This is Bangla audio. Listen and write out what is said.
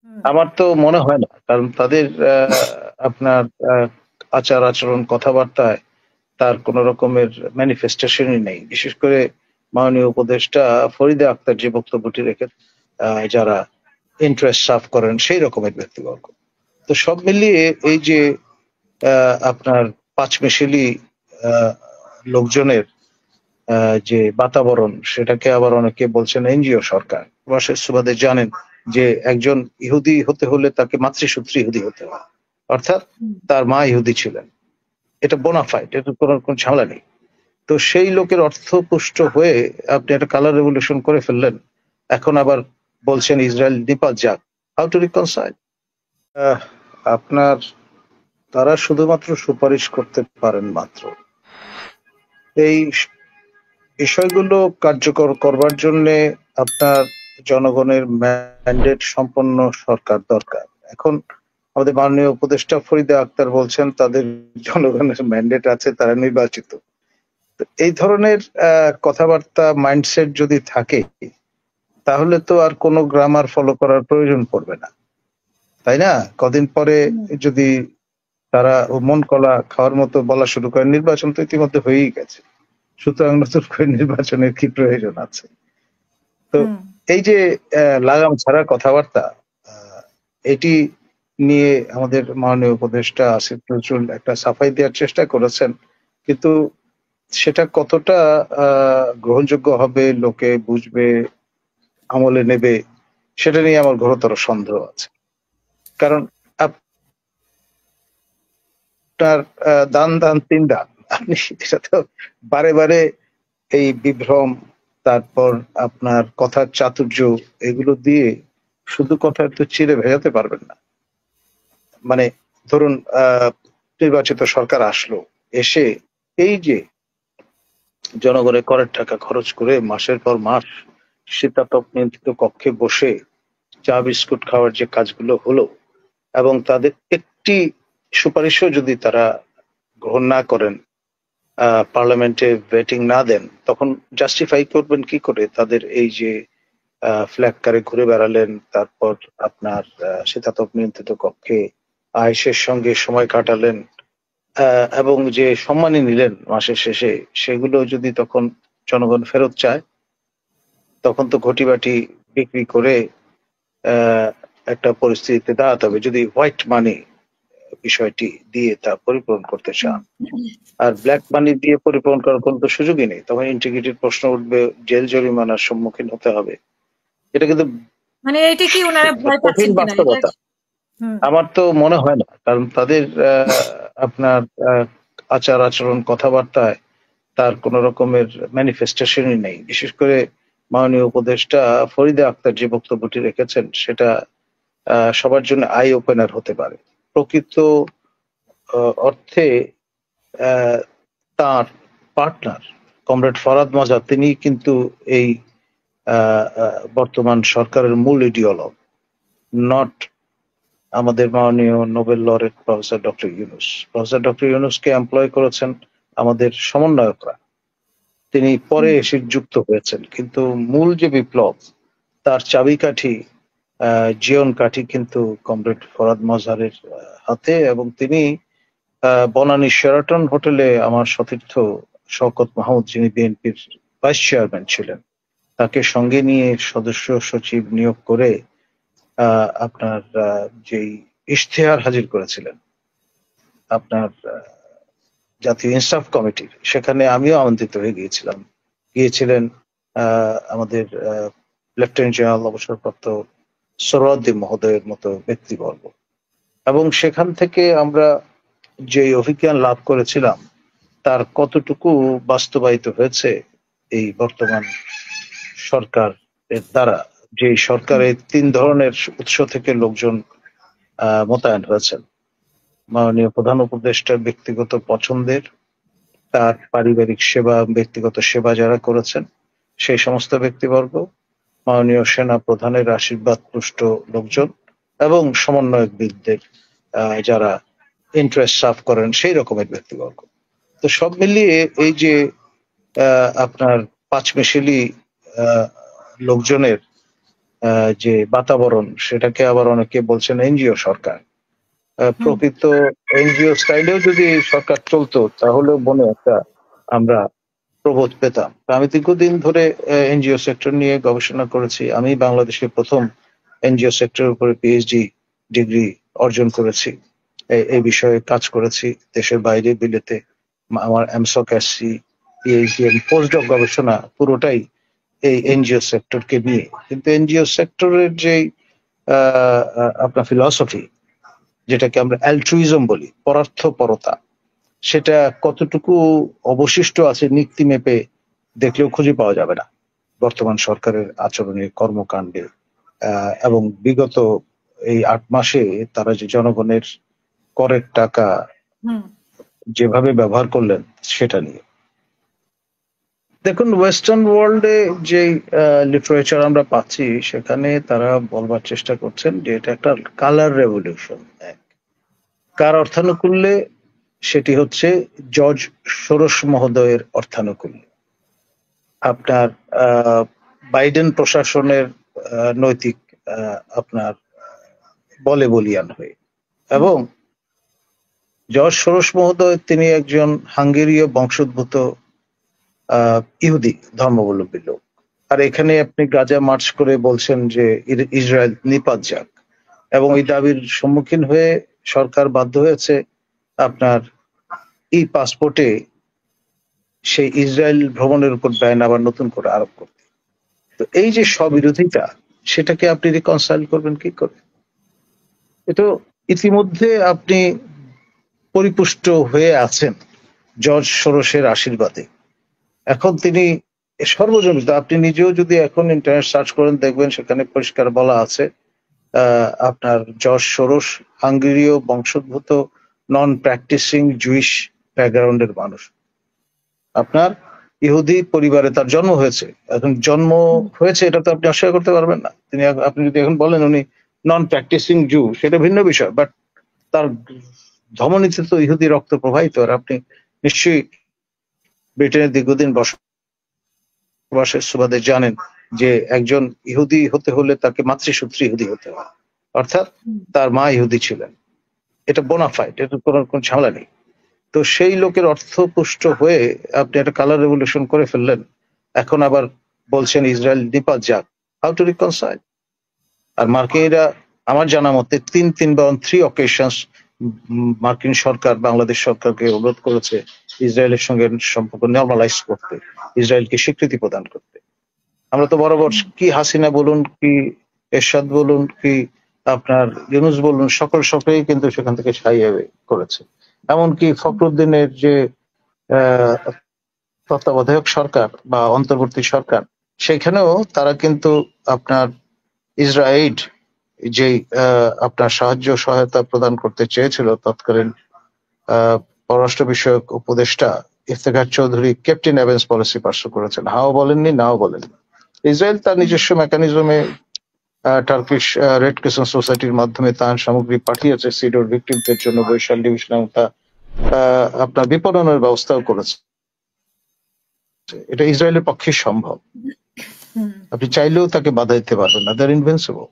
হুম, আমার তো মনে হয় না। কারণ তাদের আপনার আচার আচরণ কথাবার্তায় তার কোন রকমের ম্যানিফেস্টেশনই নেই। বিশেষ করে মাননীয় উপদেষ্টা ফরিদা আক্তার যে বক্তব্যটি রেখে যারা ইন্টারেস্ট সার্ভ করেন সেই রকমের ব্যক্তিবর্গ। তো সব মিলিয়ে এই যে আপনার পাঁচমিশালি আহ, লোকজনের যে বাতাবরণ সেটাকে আবার অনেকে বলছেন এনজিও সরকার। প্রবাসের সুবাদে জানেন যে একজন ইহুদি হতে হলে তাকে মাতৃসূত্রে ইহুদি হতে হয়, অর্থাৎ হুম, তার মা ইহুদি ছিলেন। এটা বোনাফাইড, এটা কোনো ঝামেলা নেই। তো সেই লোকের অর্থপুষ্ট হয়ে আপনি একটা কালার রেভলিউশন করে ফেললেন, এখন আবার বলছেন ইসরায়েল নিপাত যাক। How to reconcile? আপনার তারা শুধুমাত্র সুপারিশ করতে পারেন মাত্র। এই বিষয়গুলো কার্যকর করবার জন্য আপনার জনগণের ম্যান্ডেট সম্পন্ন সরকার দরকার। এখন আমাদের মাননীয় উপদেষ্টা ফরিদা আক্তার বলছেন তাদের জনগণের ম্যান্ডেট আছে, তারা নির্বাচিত। তো এই ধরনের কথাবার্তা মাইন্ডসেট যদি থাকে তাহলে তো আর কোনো গ্রামার ফলো করার প্রয়োজন পড়বে না, তাই না? কদিন পরে হুম, যদি তারা মন কলা খাওয়ার মতো বলা শুরু করে, নির্বাচন তো ইতিমধ্যে হয়েই গেছে, সুতরাং নতুন করে নির্বাচনের কি প্রয়োজন আছে? তো হুম, এই যে লাগাম ছাড়া কথাবার্তা, আহ, এটি নিয়ে আমাদের মাননীয় উপদেষ্টা আসিফ নজরুল একটা সাফাই দেওয়ার চেষ্টা করেছেন, কিন্তু সেটা কতটা গ্রহণযোগ্য হবে, লোকে বুঝবে, আমলে নেবে, সেটা নিয়ে আমার ঘোরতর সন্দেহ আছে। কারণ আপনার দান দান তিন দান, আপনি এটা তো বারে বারে এই বিভ্রম, তারপর আপনার কথার চাতুর্য, এগুলো দিয়ে শুধু কথা তো চিড়ে ভেজাতে পারবেন না। মানে ধরুন নির্বাচিত সরকার আসলো, এসে এই যে জনগণের করের টাকা খরচ করে মাসের পর মাস শীতাতপ নিয়ন্ত্রিত কক্ষে বসে চা বিস্কুট খাওয়ার যে কাজগুলো হলো, এবং তাদের একটি সুপারিশও যদি তারা গ্রহণ না করেন, পার্লামেন্টে ভেটিং না দেন, তখন জাস্টিফাই করবেন কি করে তাদের এই যে ফ্ল্যাগ কারে ঘুরে বেড়ালেন, তারপর আপনার শীতাতপ নিয়ন্ত্রিত কক্ষে আয়েশের সঙ্গে সময় কাটালেন, এবং যে সম্মানী নিলেন মাসের শেষে, সেগুলো যদি তখন জনগণ ফেরত চায়, তখন তো ঘটিবাটি বিক্রি করে আহ, একটা পরিস্থিতিতে দাঁড়াতে হবে যদি হোয়াইট মানি বিষয়টি দিয়ে তা পরিপূরণ করতে হুম। চান। আর ব্ল্যাক মানি দিয়ে পরিপূরণ করার কোনো তো সুযোগই নেই, তখন ইন্টিগ্রিটির প্রশ্ন উঠবে, জেল জরিমানার সম্মুখীন হতে হবে। এটা কিন্তু মানে এটা কি ওনারা একটা ভয় কঠিন পাচ্ছেন কিনা এটা? বাস্তবতা। হুম, আমার তো মনে হয় না, কারণ তাদের আপনার আচার আচরণ কথাবার্তায় তার কোন রকমের ম্যানিফেস্টেশনই নেই। বিশেষ করে মাননীয় উপদেষ্টা ফরিদা আক্তার যে বক্তব্যটি রেখেছেন সেটা সবার জন্য আই ওপেনার হতে পারে। প্রকৃত অর্থে আহ, তার পার্টনার কমরেড ফরাদ মজা, তিনি কিন্তু এই বর্তমান সরকারের মূল ইডিওলগ, নট আমাদের মাননীয় Nobel laureate professor doctor Yunus. Professor doctor ইউনুসকে এমপ্লয় করেছেন আমাদের সমন্বয়করা, তিনি পরে হুম, এসে যুক্ত হয়েছেন, কিন্তু মূল যে বিপ্লব তার চাবিকাঠি, জীবন কাঠি কিন্তু কমরেড ফরাদ মজহারের হাতে। এবং তিনি বনানী শেরাটন হোটেলে আমার সতীর্থ শওকত মাহমুদ, যিনি বিএনপির ভাইস চেয়ারম্যান ছিলেন, তাকে সঙ্গে নিয়ে সদস্য সচিব নিয়োগ করে আপনার যেই ইশতেহার হাজির করেছিলেন আপনার জাতীয় ইনসাফ কমিটির, সেখানে আমিও আমন্ত্রিত হয়ে গিয়েছিলাম। গিয়েছিলেন আমাদের লেফটেন্যান্ট জেনারেল অবসরপ্রাপ্ত সোহরাওয়ার্দী মহোদয়ের মতো ব্যক্তিবর্গ। এবং সেখান থেকে আমরা যে অভিজ্ঞান লাভ করেছিলাম তার কতটুকু বাস্তবায়িত হয়েছে এই বর্তমান সরকার এর দ্বারা, যে হুম, সরকারের তিন ধরনের উৎস থেকে লোকজন মোতায়েন হয়েছেন। মাননীয় প্রধান উপদেষ্টার ব্যক্তিগত পছন্দের, তার পারিবারিক সেবা, ব্যক্তিগত সেবা যারা করেছেন সেই সমস্ত ব্যক্তিবর্গ, মাননীয় সেনা প্রধানের আশীর্বাদ পুষ্ট লোকজন, এবং সমন্বয়কবিদদের যারা ইন্টারেস্ট সার্ভ করেন সেই রকমের ব্যক্তিবর্গ। তো সব মিলিয়ে এই যে আপনার পাঁচমিশালি আহ, লোকজনের যে বাতাবরণ, সেটাকে আবার অনেকে বলছেন এনজিও সরকার। প্রকৃত এনজিও স্টাইলেও যদি এই সরকার চলতো তাহলে মনে একটা আমরা প্রবোধ পেতাম। আমি দীর্ঘদিন ধরে এনজিও সেক্টর নিয়ে গবেষণা করেছি। আমি বাংলাদেশের প্রথম এনজিও সেক্টরের উপরে পিএইচডি ডিগ্রি অর্জন করেছি। এই বিষয়ে কাজ করেছি দেশের বাইরে, বিলেতে। আমার এমসক এসসি, পিএইচডি এবং পোস্টডক গবেষণা পুরোটাই এই এনজিও সেক্টরকে নিয়ে। কিন্তু এনজিও সেক্টরের যে আপনার ফিলসফি, যেটাকে আমরা অ্যালট্রুইজম বলি, পরার্থপরতা, সেটা কতটুকু অবশিষ্ট আছে নীতি মেপে দেখলেও খুঁজে পাওয়া যাবে না বর্তমান সরকারের আচরণে, কর্মকাণ্ডে। এবং বিগত এই ৮ মাসে তারা যে জনগণের করের টাকা যেভাবে ব্যবহার করলেন সেটা নিয়ে। দেখুন, ওয়েস্টার্ন ওয়ার্ল্ডে যে লিটারেচার আমরা পাচ্ছি সেখানে তারা বলবার চেষ্টা করছেন যে এটা একটা কালার রেভলিউশন। কার অর্থানুকূল্যে? সেটি হচ্ছে জর্জ সোরস মহোদয়ের অর্থানুকূল্যে। আপনার বাইডেন প্রশাসনের নৈতিক আপনার বলে বলিয়ান হয়ে। এবং জর্জ সোরস মহোদয় তিনি একজন হাঙ্গেরীয় বংশোদ্ভূত ইহুদি ধর্মাবলম্বী লোক। আর এখানে আপনি গাজা মার্চ করে বলছেন যে ইসরায়েল নিপাত যাক, এবং ওই দাবির সম্মুখীন হয়ে সরকার বাধ্য হয়েছে আপনার ই পাসপোর্টে সেই ইসরায়েল ভ্রমণের উপর ব্যান আবার নতুন করে আরোপ করতে। তো এই যে স্ববিরোধিতা, সেটাকে আপনি রিকনসাইল করবেন কি করে? এটা ইতিমধ্যে আপনি পরিপুষ্ট হয়ে আছেন জর্জ সোরসের আশীর্বাদে। এখন তিনি সর্বজনিত, আপনি নিজেও যদি এখন ইন্টারনেট সার্চ করেন দেখবেন সেখানে পরিষ্কার বলা আছে আপনার জর্জ সোরস হাঙ্গেরীয় বংশোদ্ভূত নন প্র্যাকটিসিং জুইশ ব্যাকগ্রাউন্ডের মানুষ। আপনার ইহুদি পরিবারে তার জন্ম হয়েছে। এখন জন্ম হয়েছে এটা তো আপনি অস্বীকার করতে পারবেন না। আপনি যদি এখন বলেন উনি নন প্র্যাকটিসিং জু, সেটা ভিন্ন বিষয়, বাট তার ধমনীতে তো ইহুদি রক্ত প্রবাহিত। আর আপনি নিশ্চয়ই ব্রিটেনের দীর্ঘদিন বসবাসের সুবাদে জানেন যে একজন ইহুদি হতে হলে তাকে মাতৃসূত্রে ইহুদি হতে হয়, অর্থাৎ তার মা ইহুদি ছিলেন। এটা বোনাফাইড, এটা কোনো ঝামেলা নেই। তো সেই লোকের অর্থপুষ্ট হয়ে আপনি একটা কালার রেভলিউশন করে ফেললেন। এখন আবার বলছেন ইসরায়েল নিপাত যাক। How to reconcile? আর মার্কিনীরা আমার জানা মতে তিনবার অন 3 অকেশনস মার্কিন সরকার বাংলাদেশ সরকারকে অনুরোধ করেছে ইসরায়েলের সঙ্গে সম্পর্ক নর্মালাইজ করতে, ইসরায়েলকে স্বীকৃতি প্রদান করতে। আমরা তো বরাবর কি হাসিনা বলুন, কি এরশাদ বলুন, কি আপনার ইউনূস বলুন, সকলেই কিন্তু সেখান থেকে সাইয়ে করেছে। এমনকি ফখরুদ্দিনের যে তত্ত্বাবধায়ক সরকার বা অন্তর্বর্তী সরকার, সেখানেও তারা কিন্তু আপনার ইসরায়েল যে আপনার সাহায্য সহায়তা প্রদান করতে চেয়েছিল, তৎকালীন পররাষ্ট্র বিষয়ক উপদেষ্টা ইফতেখার চৌধুরী ক্যাপ্টেন অ্যাভেন্স পলিসি পার্শ্ব করেছেন। হাও বলেননি, নাও বলেননি। ইসরায়েল তার নিজস্ব মেকানিজমে টার্কিশ রেড ক্রিসেন্ট সোসাইটির মাধ্যমে ত্রাণ সামগ্রী পাঠিয়েছে সিডর ভিক্টিমদের জন্য, বৈশাল ডিভিশন, এবং তা আপনার বিপণনের ব্যবস্থাও করেছে। এটা ইসরায়েলের পক্ষে সম্ভব। আপনি চাইলেও তাকে বাধা দিতে পারবেন না, দ্যার ইনভিনসিবল।